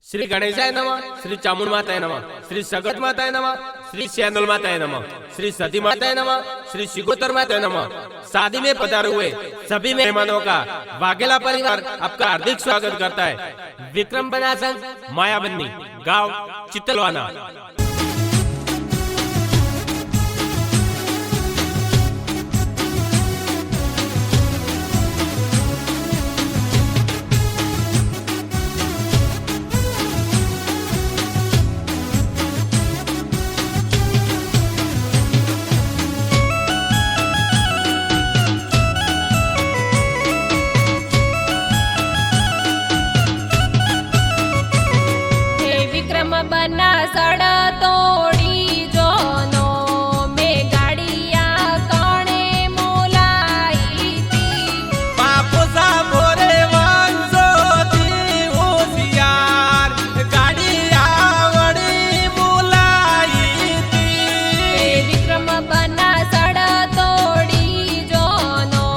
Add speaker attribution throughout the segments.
Speaker 1: श्री गणेशाय नमः, श्री चामुंड माताय नमः, श्री सगट माताय नमः, श्री श्यानुल माताय नमः, श्री सती माताय नमः, श्री शिगोतर माताय नमः। शादी में पधारे हुए सभी मेहमानों का वाघेला परिवार आपका हार्दिक स्वागत करता है। विक्रम बना संघ मायाबंदी गांव चित्तलवाना।
Speaker 2: बना सड़ा तोड़ी जोनो में गाड़िया कौने मोलाई थी
Speaker 1: बापू सा मोरे वंशो थी होशियार गाड़िया वड़ी मोलाई थी।
Speaker 2: विक्रम बना सड़ा तोड़ी जोनो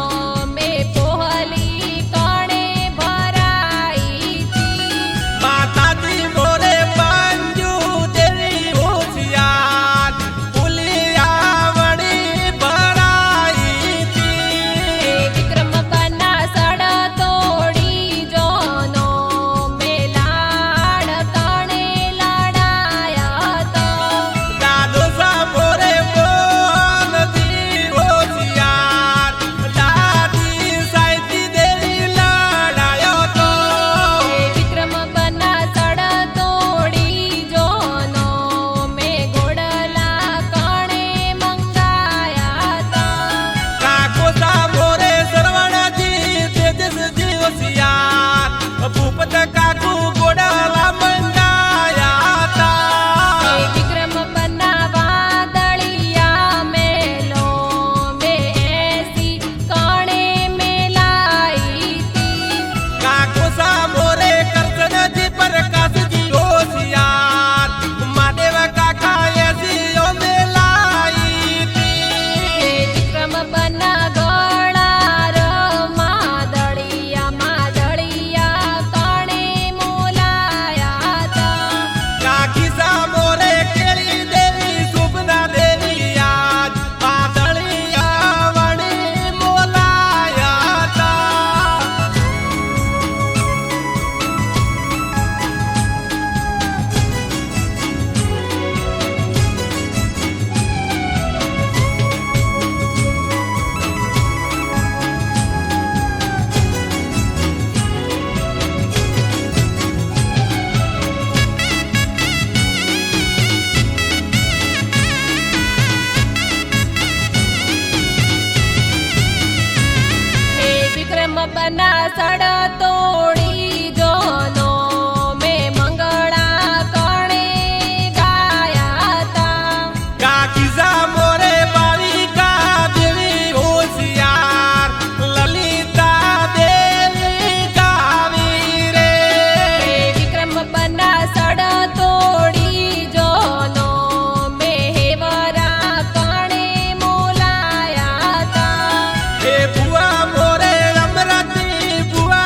Speaker 2: में पोहली कौने भराई थी
Speaker 1: माता जी मोरे
Speaker 2: बना सड़ा तोड़ी जोनो में मंगड़ा कौने गाया था
Speaker 1: काकी सा मोरे बालिका देवी होशियार ललिता देवी गावी रे।
Speaker 2: विक्रम बना सड़ा तोड़ी जोनो में हेवरा कौने मोलाया था
Speaker 1: हे बुआ मोरे बुआ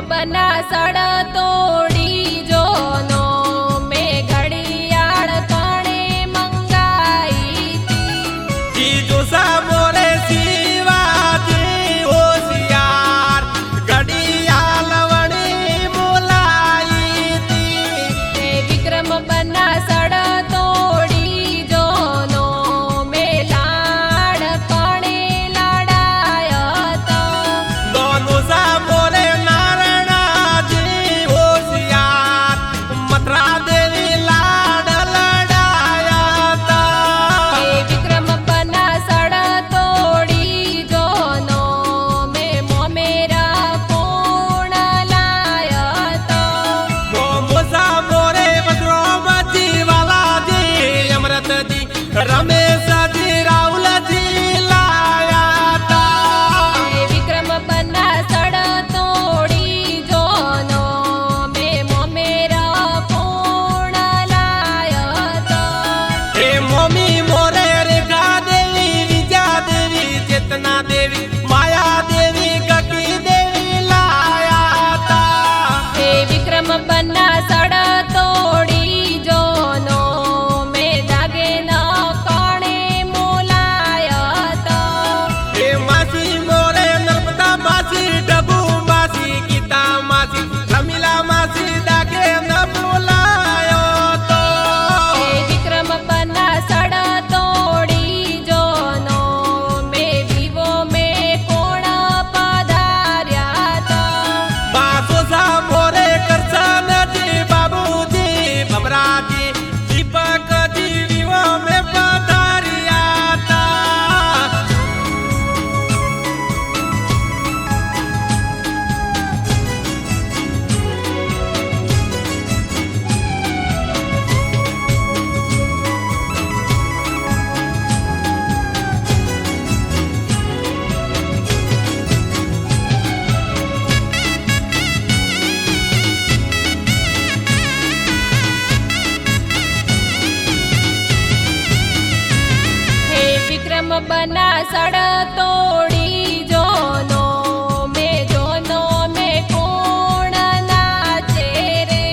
Speaker 2: બના સડ તોડી જોનો મેં ઘડિયાળ કણે મંગાઈ
Speaker 1: જી જોસા મોરે શિવાજી હોશિયાર ઘડિયાળ વણી બોલાઈ
Speaker 2: હે વિક્રમ બના સડ તોડી જોનો મેં લાડ કણે લાડાયતા
Speaker 1: દોનો સા મોરે નારણાજી હોશિયાર મથરા દેવી લાડ લડાયા તા
Speaker 2: હે વિક્રમ બના સડ તોડી જોનો મેં મોમેરા કોણ લાયતા
Speaker 1: મોસા મોરે વદ્રોમજી વાલાજી અમૃતજી રમેશજી રાહુલજી લાયા તા
Speaker 2: હે વિક્રમ બના સડ તોડી જોનો મેં મોમેરા કોણ લાયતા
Speaker 1: હે મોમી મોરે રેખા દેવી વિદ્યા દેવી ચેતના દેવી માયા દેવી ગકી દેવી લાયા તા
Speaker 2: હે વિક્રમ બના સડ તોડી જોનો મેં જાગે ન કોણે મોલાયતા
Speaker 1: હે માસી મોરે નર્મદા માસી ડબુ માસી ગીતા માસી રમીલા માસી ડાકે ન બોલાયો તો
Speaker 2: હે વિક્રમ બના સડ તોડી જોનો મેં વિવો મેં કોણ પધાર્યા તા
Speaker 1: બાસો સા મોરે કરસનજી બાબુજી ભમરાજી દીપકજી વિવો મે પધાર્યા તા
Speaker 2: હે વિક્રમ બના સડ તોડી જોનો મેં કોણ નાચે રે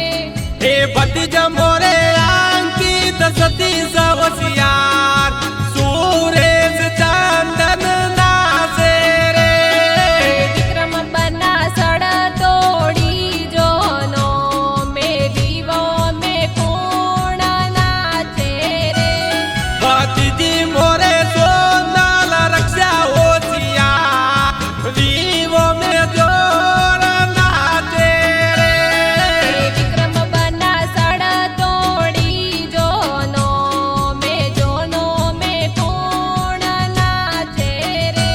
Speaker 1: હે ભતીજ મોરે અંકિત સતીશ હોશિયાર સુરેશ ચંદન નાસે રે
Speaker 2: હે વિક્રમ બના સડ તોડી જોનો મેં વિવો મેં કોણ નાચે રે
Speaker 1: ભતીજી મોરે સોનલ રક્ષા હોશિયાર વિવો મે જોર નાચે રે
Speaker 2: હે વિક્રમ બના સડ તોડી જોનો મેં કોણ નાચે રે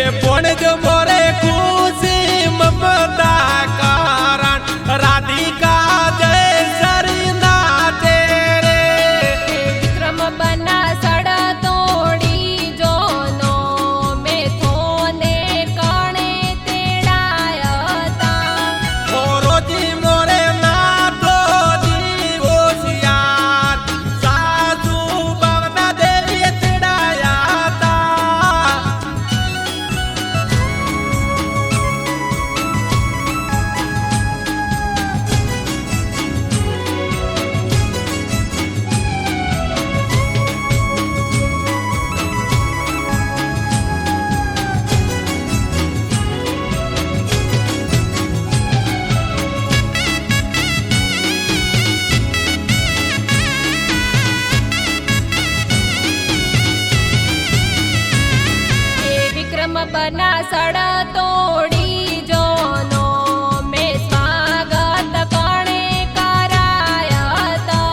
Speaker 1: એ પોણજ મોરે ખુશી મમતા કારણ રાધિકા જય સરી નાચે રે
Speaker 2: હે વિક્રમ બના સડ તોડી જોનો મેં થોને કણે તેડાયતા
Speaker 1: મોરોજી મોરે નાથોજી હોશિયાર સાસુ બાવના દેવી તેડાયા તા
Speaker 2: હે વિક્રમ બના સડ તોડી જોનો મેં સ્વાગત કણે કરાયતા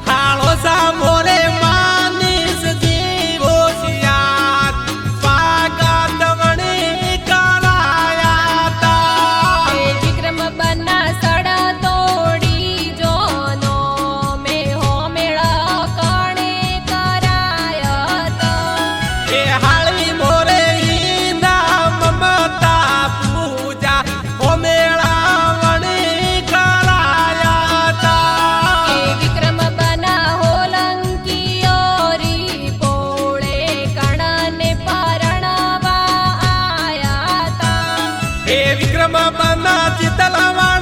Speaker 1: હાળો સા મોરે માનીશજી હોશિયાર સ્વાગત વણી કરાયા તા
Speaker 2: હે વિક્રમ બના સડ તોડી જોનો મેં હોમેળ કણે કરાયતા
Speaker 1: એ હાળી મોરે ઈંદા મમતા પૂજા હોમેળા વણી કરાયા તા
Speaker 2: હે વિક્રમ બના હોલંકિયોરી પોળે કણને પરણવા આયા તા
Speaker 1: હે વિક્રમ વિક્રમ બના ચિતલવાળા